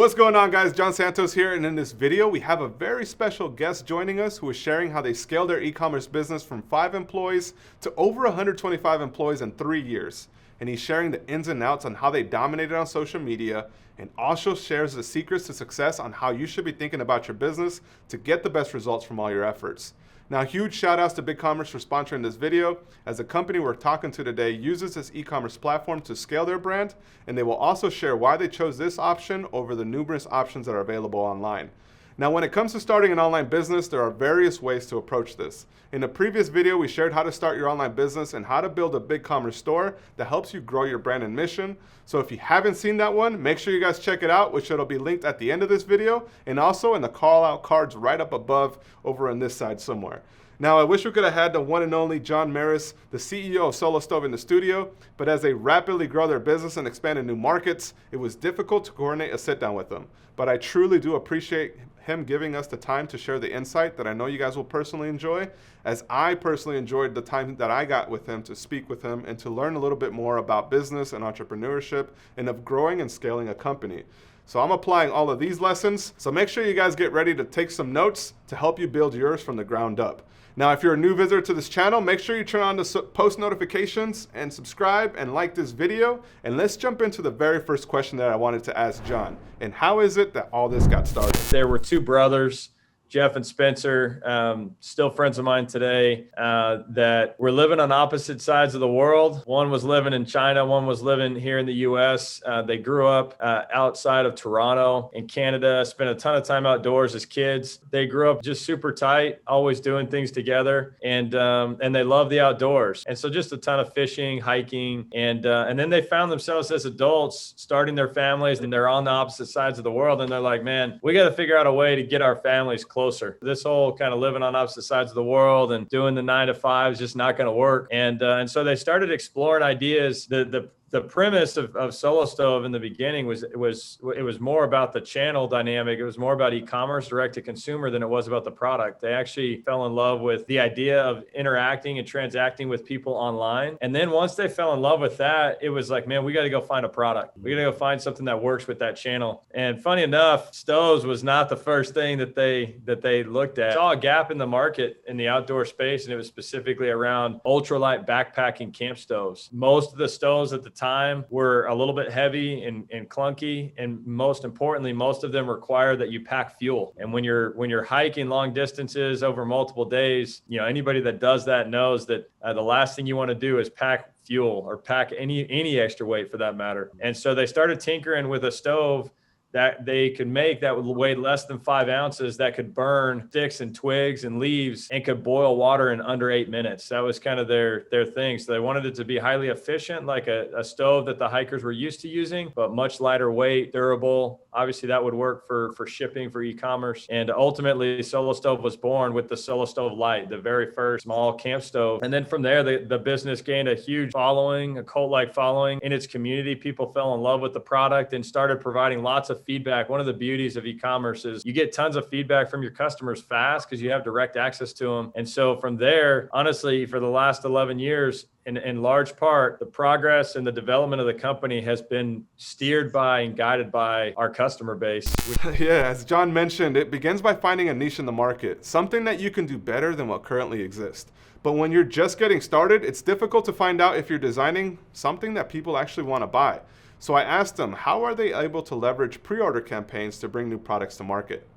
What's going on, guys? John Santos here, and in this video we have a very special guest joining us who is sharing how they scaled their e-commerce business from 5 employees to over 125 employees in 3 years. And he's sharing the ins and outs on how they dominated on social media, and also shares the secrets to success on how you should be thinking about your business to get the best results from all your efforts. Now, huge shout outs to BigCommerce for sponsoring this video, as the company we're talking to today uses this e-commerce platform to scale their brand, and they will also share why they chose this option over the numerous options that are available online. Now, when it comes to starting an online business, there are various ways to approach this. In a previous video, we shared how to start your online business and how to build a BigCommerce store that helps you grow your brand and mission. So if you haven't seen that one, make sure you guys check it out, which it'll be linked at the end of this video and also in the call out cards right up above over on this side somewhere. Now, I wish we could have had the one and only John Merris, the CEO of Solo Stove, in the studio, but as they rapidly grow their business and expand in new markets, it was difficult to coordinate a sit down with them. But I truly do appreciate him giving us the time to share the insight that I know you guys will personally enjoy, as I personally enjoyed the time that I got with him to speak with him and to learn a little bit more about business and entrepreneurship and of growing and scaling a company. So I'm applying all of these lessons, so make sure you guys get ready to take some notes to help you build yours from the ground up. Now, if you're a new visitor to this channel, make sure you turn on the post notifications and subscribe and like this video. And let's jump into the very first question that I wanted to ask John. And how is it that all this got started? There were two brothers, Jeff and Spencer, still friends of mine today, that were living on opposite sides of the world. One was living in China, one was living here in the US. They grew up outside of Toronto in Canada, spent a ton of time outdoors as kids. They grew up just super tight, always doing things together, and they love the outdoors. And so just a ton of fishing, hiking, and then they found themselves as adults starting their families, and they're on the opposite sides of the world. And they're like, man, we got to figure out a way to get our families closer. This whole kind of living on opposite sides of the world and doing the 9 to 5 is just not going to work. And so they started exploring ideas. The premise of Solo Stove in the beginning was it was more about the channel dynamic. It was more about e-commerce, direct to consumer, than it was about the product. They actually fell in love with the idea of interacting and transacting with people online. And then once they fell in love with that, it was like, man, we got to go find a product. We got to go find something that works with that channel. And funny enough, stoves was not the first thing that they looked at. Saw a gap in the market in the outdoor space, and it was specifically around ultralight backpacking camp stoves. Most of the stoves at the time were a little bit heavy and clunky, and most importantly, most of them require that you pack fuel. And when you're hiking long distances over multiple days, you know, anybody that does that knows that the last thing you want to do is pack fuel or pack any extra weight for that matter. And so they started tinkering with a stove that they could make that would weigh less than 5 ounces, that could burn sticks and twigs and leaves and could boil water in under 8 minutes. That was kind of their thing. So they wanted it to be highly efficient, like a stove that the hikers were used to using, but much lighter weight, durable. Obviously that would work for shipping, for e-commerce. And ultimately Solo Stove was born with the Solo Stove Lite, the very first small camp stove. And then from there, the business gained a huge following, a cult-like following in its community. People fell in love with the product and started providing lots of feedback. One of the beauties of e-commerce is you get tons of feedback from your customers fast because you have direct access to them. And so from there, honestly, for the last 11 years, in large part, the progress and the development of the company has been steered by and guided by our customer base. Yeah, as John mentioned, it begins by finding a niche in the market, something that you can do better than what currently exists. But when you're just getting started, it's difficult to find out if you're designing something that people actually want to buy. So I asked them, how are they able to leverage pre-order campaigns to bring new products to market?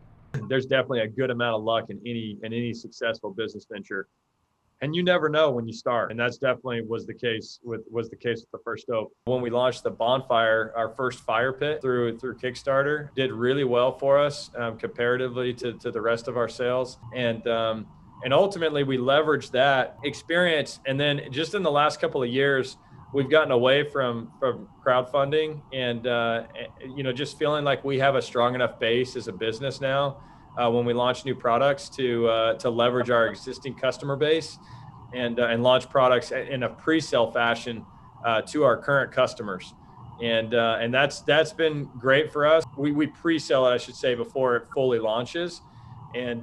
There's definitely a good amount of luck in any successful business venture. And you never know when you start. And that's definitely was the case with the first stove. When we launched the Bonfire, our first fire pit through Kickstarter, did really well for us comparatively to the rest of our sales. And ultimately we leveraged that experience. And then just in the last couple of years, we've gotten away from crowdfunding and just feeling like we have a strong enough base as a business now when we launch new products to leverage our existing customer base and launch products in a pre-sale fashion to our current customers. And that's been great for us. We pre-sell it, I should say, before it fully launches. And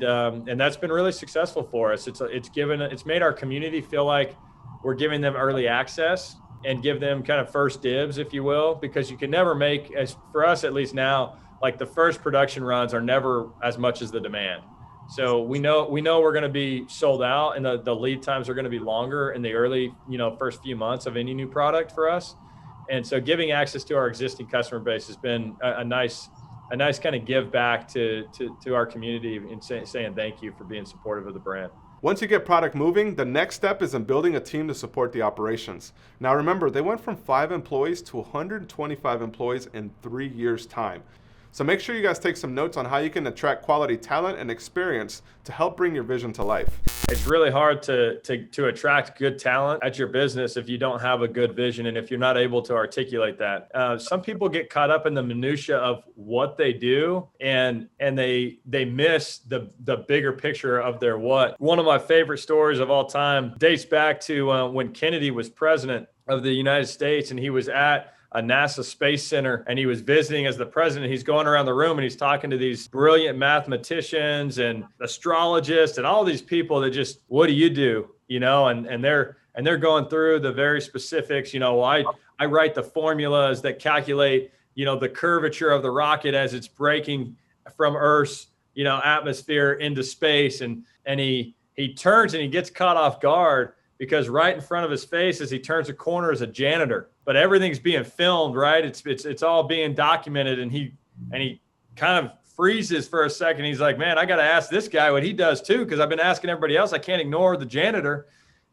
that's been really successful for us. It's made our community feel like we're giving them early access and give them kind of first dibs, if you will, because you can never make, as for us at least now, like the first production runs are never as much as the demand. So we know we're going to be sold out, and the lead times are going to be longer in the early, first few months of any new product for us. And so giving access to our existing customer base has been a nice kind of give back to our community and saying thank you for being supportive of the brand. Once you get product moving, the next step is in building a team to support the operations. Now remember, they went from 5 employees to 125 employees in 3 years' time. So make sure you guys take some notes on how you can attract quality talent and experience to help bring your vision to life. It's really hard to attract good talent at your business if you don't have a good vision and if you're not able to articulate that. Some people get caught up in the minutia of what they do, and they miss the bigger picture of their what. One of my favorite stories of all time dates back to when Kennedy was president of the United States, and he was at a NASA Space Center, and he was visiting as the president. He's going around the room and he's talking to these brilliant mathematicians and astrologists and all these people that just, what do you do? And they're going through the very specifics. I write the formulas that calculate, the curvature of the rocket as it's breaking from Earth's, atmosphere into space. And he turns and he gets caught off guard, because right in front of his face as he turns a corner is a janitor, but everything's being filmed, right? It's all being documented. And he kind of freezes for a second. He's like, man, I got to ask this guy what he does too, because I've been asking everybody else. I can't ignore the janitor.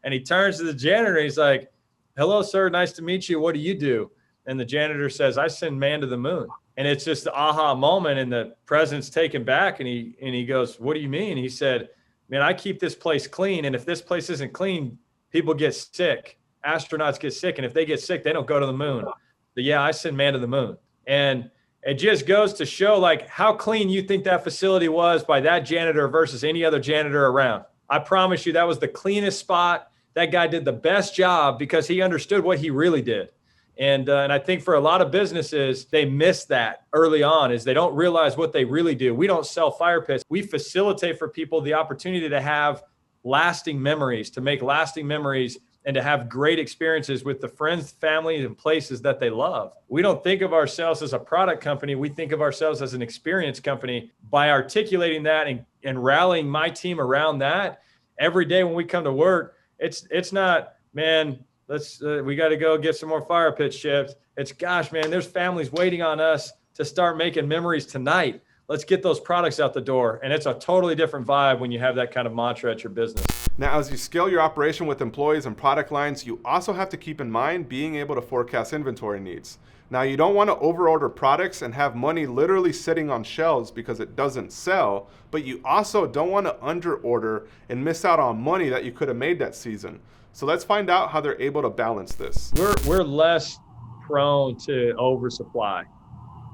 And he turns to the janitor. And he's like, hello, sir. Nice to meet you. What do you do? And the janitor says, I send man to the moon. And it's just the aha moment. And the president's taken back, and he goes, what do you mean? He said, man, I keep this place clean. And if this place isn't clean, people get sick, astronauts get sick. And if they get sick, they don't go to the moon. But yeah, I send man to the moon. And it just goes to show like how clean you think that facility was by that janitor versus any other janitor around. I promise you that was the cleanest spot. That guy did the best job because he understood what he really did. And I think for a lot of businesses, they miss that early on, is they don't realize what they really do. We don't sell fire pits. We facilitate for people the opportunity to have lasting memories, to make lasting memories, and to have great experiences with the friends, family, and places that they love. We don't think of ourselves as a product company. We think of ourselves as an experience company. By articulating that and rallying my team around that, every day when we come to work, it's not, man, we got to go get some more fire pit shipped. It's, gosh, man, there's families waiting on us to start making memories tonight. Let's get those products out the door. And it's a totally different vibe when you have that kind of mantra at your business. Now, as you scale your operation with employees and product lines, you also have to keep in mind being able to forecast inventory needs. Now, you don't want to overorder products and have money literally sitting on shelves because it doesn't sell, but you also don't want to underorder and miss out on money that you could have made that season. So let's find out how they're able to balance this. We're less prone to oversupply,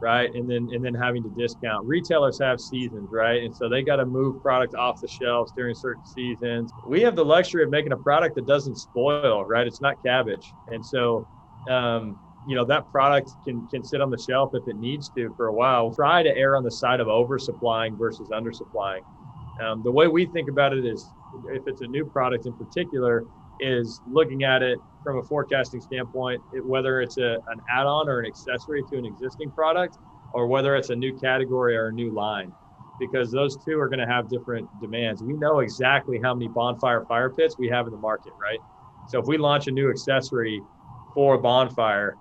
right? And then having to discount. Retailers have seasons, right? And so they got to move product off the shelves during certain seasons. We have the luxury of making a product that doesn't spoil, right? It's not cabbage. And so, that product can sit on the shelf if it needs to for a while. Try to err on the side of oversupplying versus undersupplying. The way we think about it is, if it's a new product in particular, is looking at it from a forecasting standpoint, whether it's an add-on or an accessory to an existing product, or whether it's a new category or a new line, because those two are going to have different demands. We know exactly how many bonfire fire pits we have in the market, right? So if we launch a new accessory for a bonfire,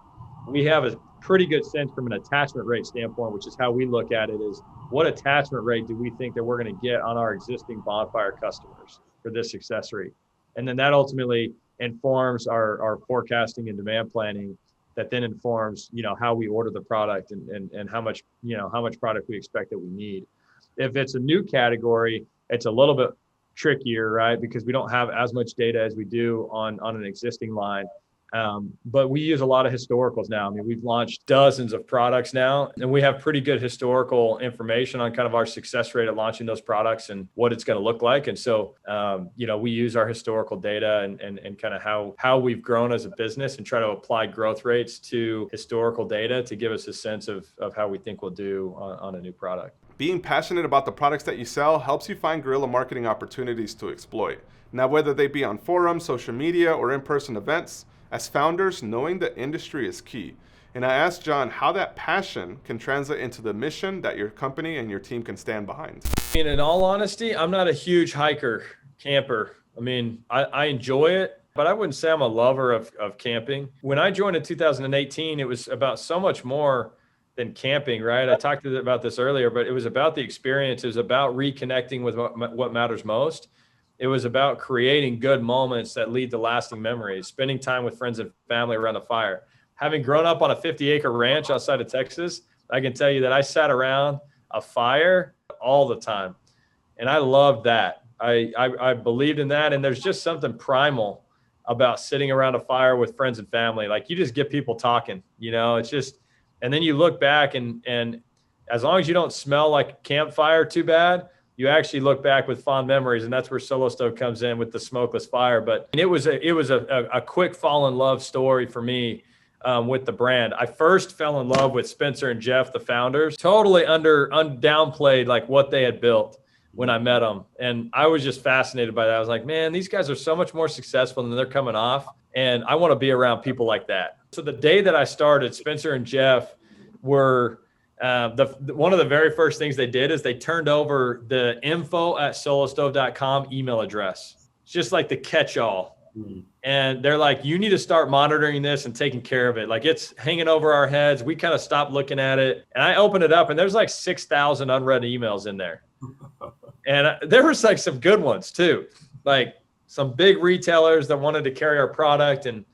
we have a pretty good sense from an attachment rate standpoint, which is how we look at it, is what attachment rate do we think that we're going to get on our existing bonfire customers for this accessory? And then that ultimately informs our forecasting and demand planning, that then informs, how we order the product and how much product we expect that we need. If it's a new category, it's a little bit trickier, right? Because we don't have as much data as we do on an existing line. But we use a lot of historicals now. I mean, we've launched dozens of products now, and we have pretty good historical information on kind of our success rate at launching those products and what it's going to look like. And so, we use our historical data and kind of how we've grown as a business and try to apply growth rates to historical data to give us a sense of how we think we'll do on a new product. Being passionate about the products that you sell helps you find guerrilla marketing opportunities to exploit. Now, whether they be on forums, social media, or in-person events, as founders, knowing the industry is key. And I asked John how that passion can translate into the mission that your company and your team can stand behind. In all honesty, I'm not a huge hiker, camper. I mean, I enjoy it, but I wouldn't say I'm a lover of camping. When I joined in 2018, it was about so much more than camping, right? I talked about this earlier, but it was about the experience. It was about reconnecting with what matters most. It was about creating good moments that lead to lasting memories, spending time with friends and family around a fire. Having grown up on a 50-acre ranch outside of Texas, I can tell you that I sat around a fire all the time. And I loved that. I believed in that. And there's just something primal about sitting around a fire with friends and family. Like, you just get people talking, it's just, and then you look back and as long as you don't smell like campfire too bad, you actually look back with fond memories. And that's where Solo Stove comes in with the smokeless fire. But it was a quick fall in love story for me. With the brand. I first fell in love with Spencer and Jeff, the founders, totally downplayed like what they had built when I met them. And I was just fascinated by that. I was like, man, these guys are so much more successful than they're coming off. And I want to be around people like that. So the day that I started, Spencer and Jeff were, one of the very first things they did is they turned over the info@solostove.com email address. It's just like the catch-all. And they're like, you need to start monitoring this and taking care of it. Like, it's hanging over our heads. We kind of stopped looking at it. And I opened it up and there's like 6,000 unread emails in there. And there was like some good ones too. Like some big retailers that wanted to carry our product. And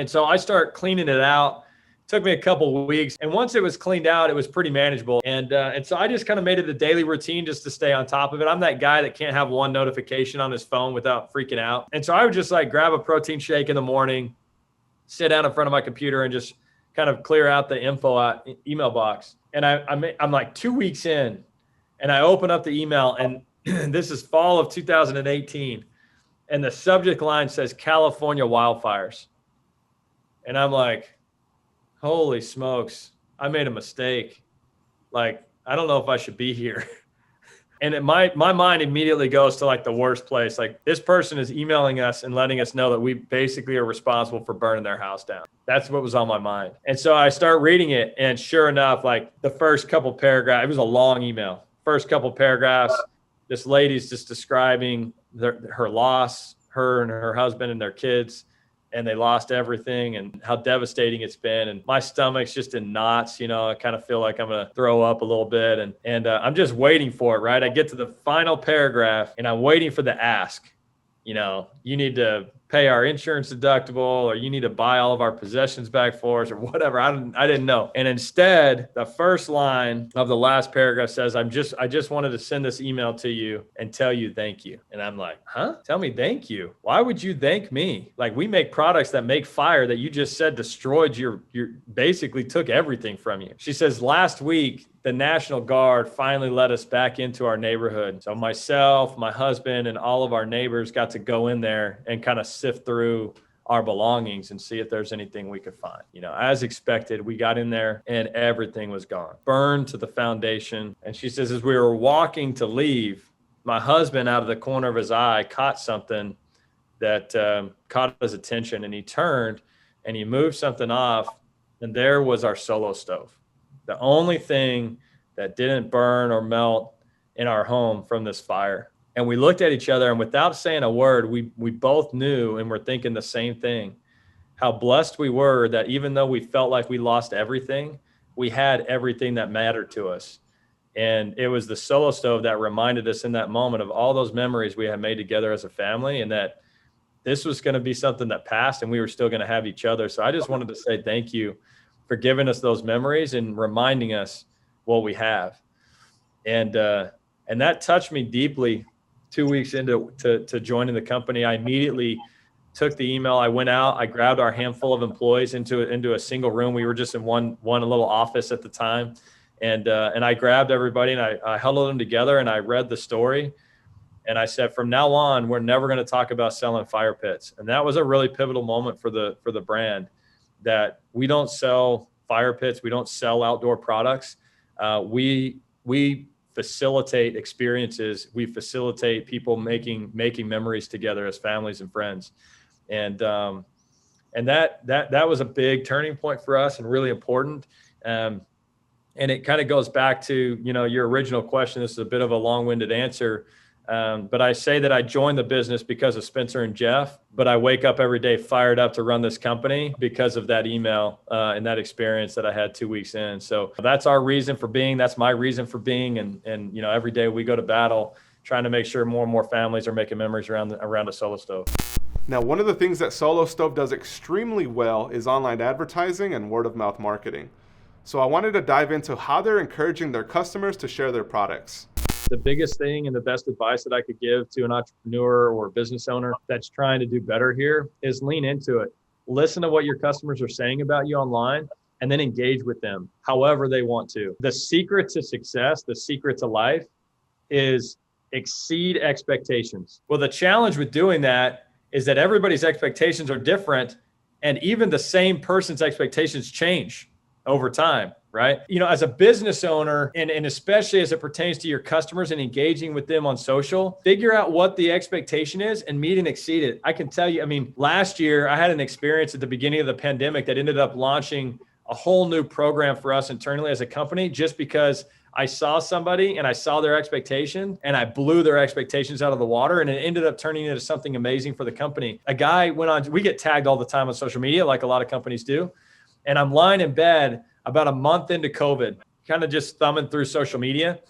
so I start cleaning it out. Took me a couple of weeks. And once it was cleaned out, it was pretty manageable. And so I just kind of made it a daily routine just to stay on top of it. I'm that guy that can't have one notification on his phone without freaking out. And so I would just like grab a protein shake in the morning, sit down in front of my computer and just kind of clear out the info email box. And I'm like 2 weeks in and I open up the email and this is fall of 2018. And the subject line says California wildfires. And I'm like, holy smokes, I made a mistake. Like, I don't know if I should be here. And my mind immediately goes to like the worst place. Like, this person is emailing us and letting us know that we basically are responsible for burning their house down. That's what was on my mind. And so I start reading it. And sure enough, like the first couple paragraphs, it was a long email. First couple paragraphs, this lady's just describing her loss, her and her husband and their kids. And they lost everything and how devastating it's been. And my stomach's just in knots, I kind of feel like I'm going to throw up a little bit. And I'm just waiting for it, right? I get to the final paragraph and I'm waiting for the ask. You need to pay our insurance deductible, or you need to buy all of our possessions back for us, or whatever. I didn't know. And instead, the first line of the last paragraph says, I just wanted to send this email to you and tell you thank you. And I'm like, huh? Tell me thank you? Why would you thank me? Like, we make products that make fire that you just said destroyed your basically took everything from you. She says, last week, the National Guard finally let us back into our neighborhood. So myself, my husband, and all of our neighbors got to go in there and kind of sift through our belongings and see if there's anything we could find. As expected, we got in there and everything was gone, burned to the foundation. And she says, as we were walking to leave, my husband, out of the corner of his eye, caught something that caught his attention, and he turned and he moved something off, and there was our Solo Stove. The only thing that didn't burn or melt in our home from this fire. And we looked at each other, and without saying a word, we both knew and were thinking the same thing, how blessed we were that even though we felt like we lost everything, we had everything that mattered to us. And it was the Solo Stove that reminded us in that moment of all those memories we had made together as a family, and that this was going to be something that passed and we were still going to have each other. So I just wanted to say thank you for giving us those memories and reminding us what we have. And that touched me deeply. 2 weeks into joining the company, I immediately took the email. I went out, I grabbed our handful of employees into a single room. We were just in one little office at the time. And I grabbed everybody and I huddled them together and I read the story. And I said, from now on, we're never going to talk about selling fire pits. And that was a really pivotal moment for the brand, that we don't sell fire pits. We don't sell outdoor products. We facilitate experiences. We facilitate people making memories together as families and friends. And And that was a big turning point for us and really important. And it kind of goes back to, your original question. This is a bit of a long-winded answer. But I say that I joined the business because of Spencer and Jeff, but I wake up every day fired up to run this company because of that email and that experience that I had 2 weeks in. So that's our reason for being. That's my reason for being. And every day we go to battle trying to make sure more and more families are making memories around a Solo Stove. Now, one of the things that Solo Stove does extremely well is online advertising and word of mouth marketing. So I wanted to dive into how they're encouraging their customers to share their products. The biggest thing and the best advice that I could give to an entrepreneur or a business owner that's trying to do better here is lean into it. Listen to what your customers are saying about you online and then engage with them however they want to. The secret to success, the secret to life is exceed expectations. Well, the challenge with doing that is that everybody's expectations are different, and even the same person's expectations change over time, right? As a business owner, and especially as it pertains to your customers and engaging with them on social, figure out what the expectation is and meet and exceed it. I can tell you, last year I had an experience at the beginning of the pandemic that ended up launching a whole new program for us internally as a company, just because I saw somebody and I saw their expectation and I blew their expectations out of the water, and it ended up turning into something amazing for the company. A guy went on, we get tagged all the time on social media, like a lot of companies do. And I'm lying in bed about a month into COVID, kind of just thumbing through social media.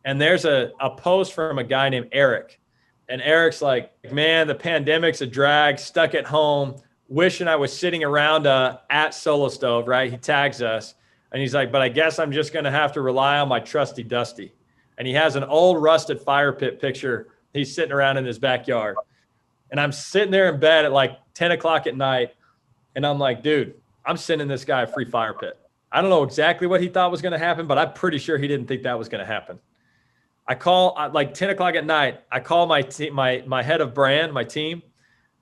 And there's a post from a guy named Eric. And Eric's like, man, the pandemic's a drag, stuck at home, wishing I was sitting around at Solo Stove, right? He tags us. And he's like, but I guess I'm just going to have to rely on my trusty Dusty. And he has an old rusted fire pit picture. He's sitting around in his backyard. And I'm sitting there in bed at like 10 o'clock at night. And I'm like, dude, I'm sending this guy a free fire pit. I don't know exactly what he thought was going to happen, but I'm pretty sure he didn't think that was going to happen. I call like 10 o'clock at night. I call my head of brand, my team.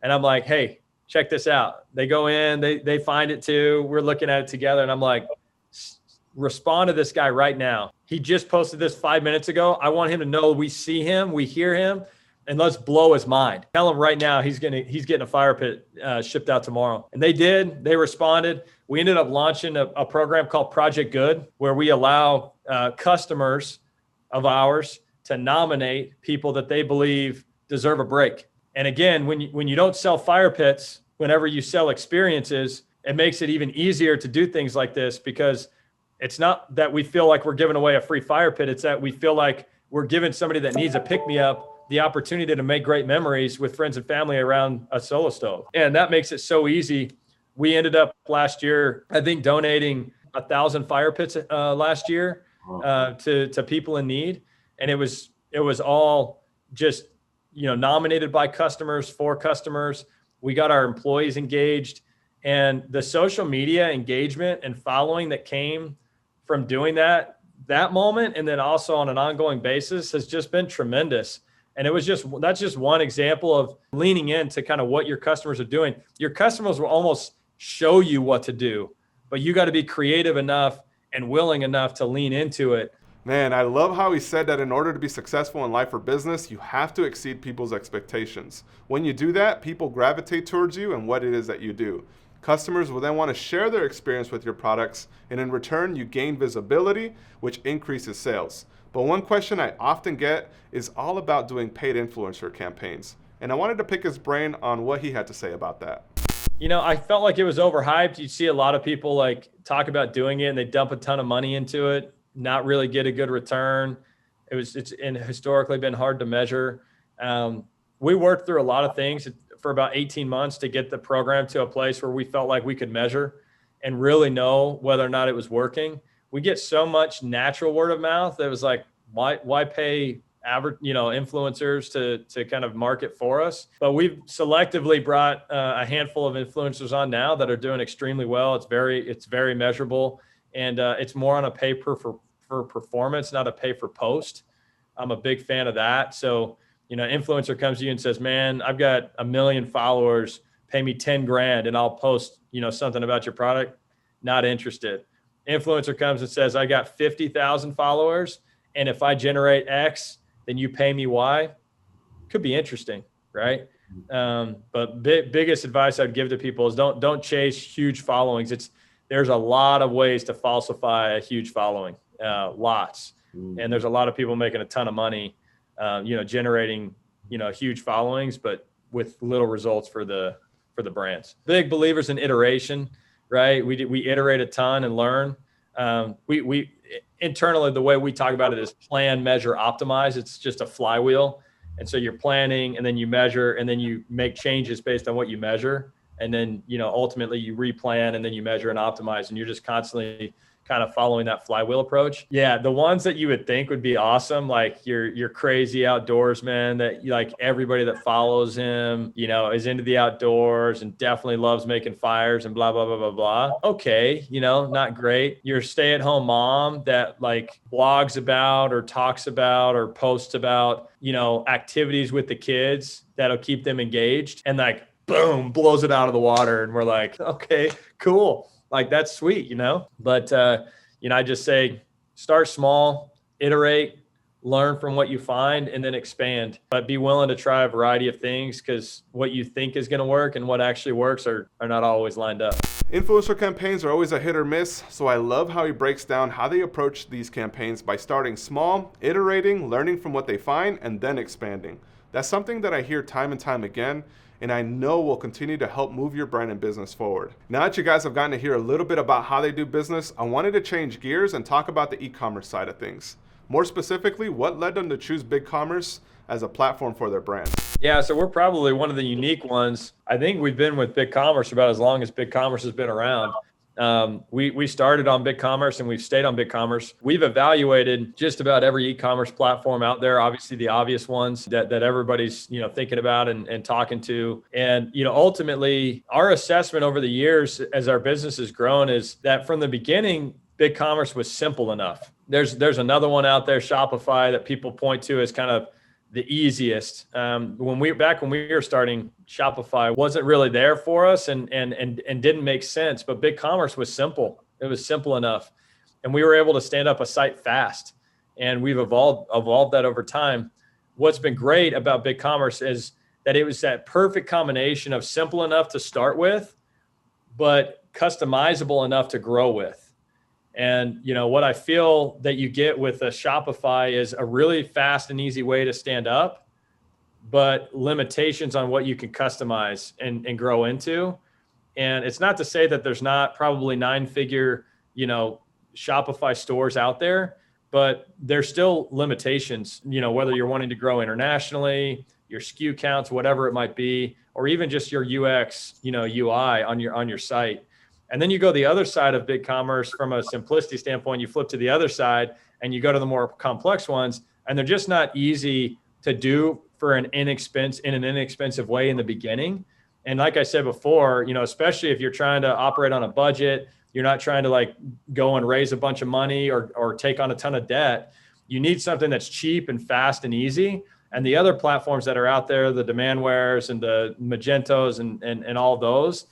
And I'm like, hey, check this out. They go in, they find it too. We're looking at it together. And I'm like, respond to this guy right now. He just posted this 5 minutes ago. I want him to know we see him, we hear him, and let's blow his mind. Tell him right now he's getting a fire pit shipped out tomorrow. And they did. They responded. We ended up launching a program called Project Good, where we allow customers of ours to nominate people that they believe deserve a break. And again, when you don't sell fire pits, whenever you sell experiences, it makes it even easier to do things like this, because it's not that we feel like we're giving away a free fire pit. It's that we feel like we're giving somebody that needs a pick-me-up the opportunity to make great memories with friends and family around a Solo Stove. And that makes it so easy. We ended up last year, I think, donating 1,000 fire pits last year to people in need. And it was all just, nominated by customers, for customers. We got our employees engaged, and the social media engagement and following that came from doing that moment, and then also on an ongoing basis, has just been tremendous. And that's just one example of leaning into kind of what your customers are doing. Your customers will almost show you what to do, but you got to be creative enough and willing enough to lean into it. Man, I love how he said that in order to be successful in life or business, you have to exceed people's expectations. When you do that, people gravitate towards you and what it is that you do. Customers will then want to share their experience with your products, and in return, you gain visibility, which increases sales. But one question I often get is all about doing paid influencer campaigns. And I wanted to pick his brain on what he had to say about that. I felt like it was overhyped. You see a lot of people like talk about doing it and they dump a ton of money into it, not really get a good return. It's historically been hard to measure. We worked through a lot of things for about 18 months to get the program to a place where we felt like we could measure and really know whether or not it was working. We get so much natural word of mouth that it was like, why pay average, influencers to kind of market for us? But we've selectively brought a handful of influencers on now that are doing extremely well. It's very measurable, and it's more on a pay for performance, not a pay for post. I'm a big fan of that. So, influencer comes to you and says, man, I've got 1 million followers, pay me 10 grand and I'll post, something about your product. Not interested. Influencer comes and says, I got 50,000 followers, and if I generate X, then you pay me Y. Could be interesting, right? But biggest advice I'd give to people is don't chase huge followings. There's a lot of ways to falsify a huge following, lots. And there's a lot of people making a ton of money, generating, huge followings, but with little results for the brands. Big believers in iteration, right? We iterate a ton and learn. We internally, the way we talk about it is plan, measure, optimize. It's just a flywheel. And so you're planning, and then you measure, and then you make changes based on what you measure. And then, ultimately you replan, and then you measure and optimize, and you're just constantly kind of following that flywheel approach. Yeah. The ones that you would think would be awesome, like your crazy outdoorsman that like everybody that follows him, is into the outdoors and definitely loves making fires and blah, blah, blah, blah, blah. Okay. Not great. Your stay-at-home mom that like blogs about or talks about or posts about, activities with the kids that'll keep them engaged, and like, boom, blows it out of the water. And we're like, okay, cool. Like that's sweet, but, I just say, start small, iterate, learn from what you find, and then expand, but be willing to try a variety of things, because what you think is going to work and what actually works are not always lined up. Influencer campaigns are always a hit or miss, so I love how he breaks down how they approach these campaigns by starting small, iterating, learning from what they find, and then expanding. That's something that I hear time and time again, and I know will continue to help move your brand and business forward. Now that you guys have gotten to hear a little bit about how they do business, I wanted to change gears and talk about the e-commerce side of things. More specifically, what led them to choose BigCommerce as a platform for their brand? Yeah, so we're probably one of the unique ones. I think we've been with BigCommerce about as long as BigCommerce has been around. We started on BigCommerce and we've stayed on BigCommerce. We've evaluated just about every e-commerce platform out there, obviously the obvious ones that everybody's, thinking about and talking to. And, ultimately our assessment over the years as our business has grown is that from the beginning, BigCommerce was simple enough. There's another one out there, Shopify, that people point to as kind of the easiest. When we were starting, Shopify wasn't really there for us and didn't make sense, but BigCommerce was simple. It was simple enough. And we were able to stand up a site fast, and we've evolved that over time. What's been great about BigCommerce is that it was that perfect combination of simple enough to start with, but customizable enough to grow with. And, what I feel that you get with a Shopify is a really fast and easy way to stand up, but limitations on what you can customize and grow into. And it's not to say that there's not probably 9-figure, Shopify stores out there, but there's still limitations, whether you're wanting to grow internationally, your SKU counts, whatever it might be, or even just your UX, UI on your site. And then you go the other side of BigCommerce from a simplicity standpoint, you flip to the other side and you go to the more complex ones, and they're just not easy to do in an inexpensive way in the beginning. And like I said before, especially if you're trying to operate on a budget, you're not trying to like go and raise a bunch of money or take on a ton of debt. You need something that's cheap and fast and easy. And the other platforms that are out there, the Demandwares and the Magentos and all those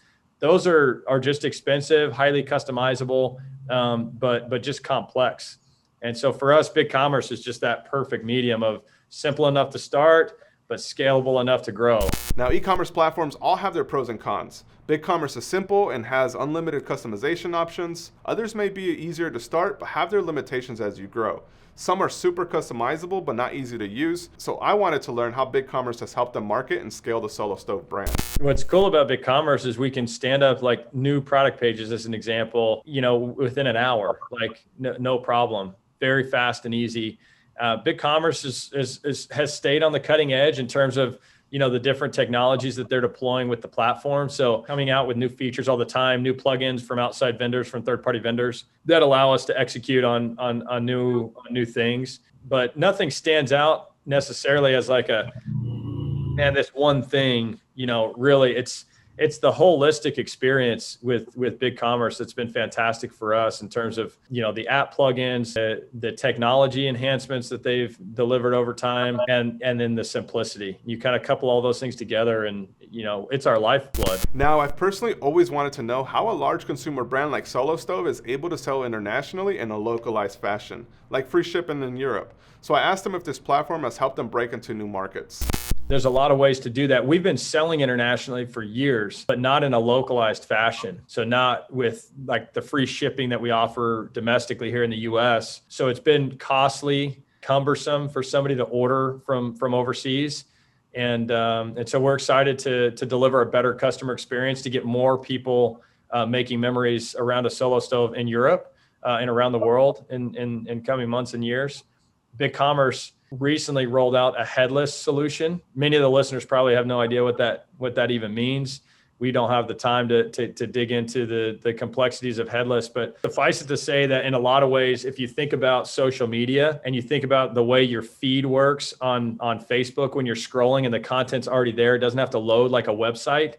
are just expensive, highly customizable, but just complex. And so for us, BigCommerce is just that perfect medium of simple enough to start, but scalable enough to grow. Now, e-commerce platforms all have their pros and cons. BigCommerce is simple and has unlimited customization options. Others may be easier to start, but have their limitations as you grow. Some are super customizable, but not easy to use. So I wanted to learn how BigCommerce has helped them market and scale the Solo Stove brand. What's cool about BigCommerce is we can stand up like new product pages as an example, within an hour, like no problem, very fast and easy. BigCommerce has stayed on the cutting edge in terms of, the different technologies that they're deploying with the platform. So coming out with new features all the time, new plugins from outside vendors, from third-party vendors that allow us to execute on new things. But nothing stands out necessarily as like this one thing, really it's the holistic experience with BigCommerce that's been fantastic for us in terms of, the app plugins, the technology enhancements that they've delivered over time, and then the simplicity. You kind of couple all those things together and, it's our lifeblood. Now, I've personally always wanted to know how a large consumer brand like Solo Stove is able to sell internationally in a localized fashion, like free shipping in Europe. So I asked them if this platform has helped them break into new markets. There's a lot of ways to do that. We've been selling internationally for years, but not in a localized fashion. So not with like the free shipping that we offer domestically here in the US. So it's been costly, cumbersome for somebody to order from overseas. And so we're excited to deliver a better customer experience, to get more people making memories around a solo stove in Europe and around the world in coming months and years. BigCommerce recently rolled out a headless solution. Many of the listeners probably have no idea what that even means. We don't have the time to dig into the complexities of headless, but suffice it to say that in a lot of ways, if you think about social media and you think about the way your feed works on Facebook, when you're scrolling and the content's already there, it doesn't have to load like a website.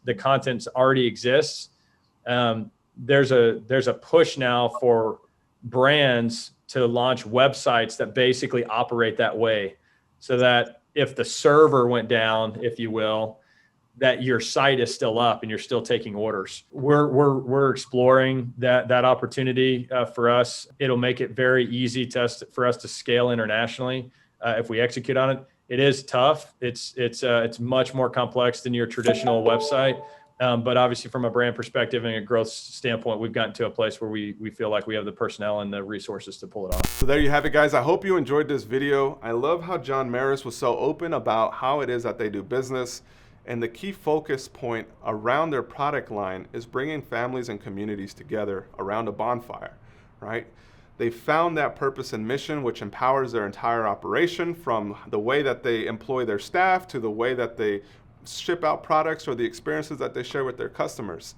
The content's already exists. There's a push now for brands to launch websites that basically operate that way, so that if the server went down, if you will, that your site is still up and you're still taking orders. We're exploring that opportunity for us. It'll make it very easy for us to scale internationally if we execute on it. It is tough. It's much more complex than your traditional website. But obviously from a brand perspective and a growth standpoint, we've gotten to a place where we feel like we have the personnel and the resources to pull it off. So there you have it, guys. I hope you enjoyed this video. I love how John Merris was so open about how it is that they do business. And the key focus point around their product line is bringing families and communities together around a bonfire, right? They found that purpose and mission, which empowers their entire operation, from the way that they employ their staff to the way that they ship out products or the experiences that they share with their customers.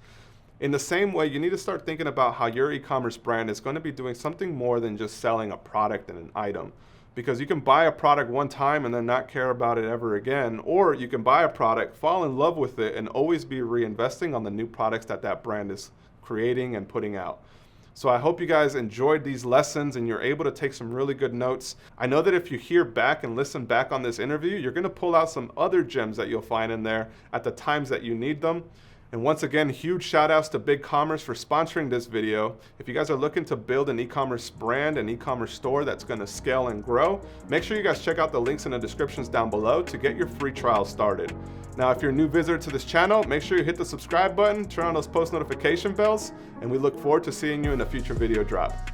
In the same way, you need to start thinking about how your e-commerce brand is going to be doing something more than just selling a product and an item. Because you can buy a product one time and then not care about it ever again, or you can buy a product, fall in love with it, and always be reinvesting on the new products that brand is creating and putting out. So I hope you guys enjoyed these lessons and you're able to take some really good notes. I know that if you hear back and listen back on this interview, you're going to pull out some other gems that you'll find in there at the times that you need them. And once again, huge shout outs to BigCommerce for sponsoring this video. If you guys are looking to build an e-commerce brand, an e-commerce store that's going to scale and grow, make sure you guys check out the links in the descriptions down below to get your free trial started. Now, if you're a new visitor to this channel, make sure you hit the subscribe button, turn on those post notification bells, and we look forward to seeing you in a future video drop.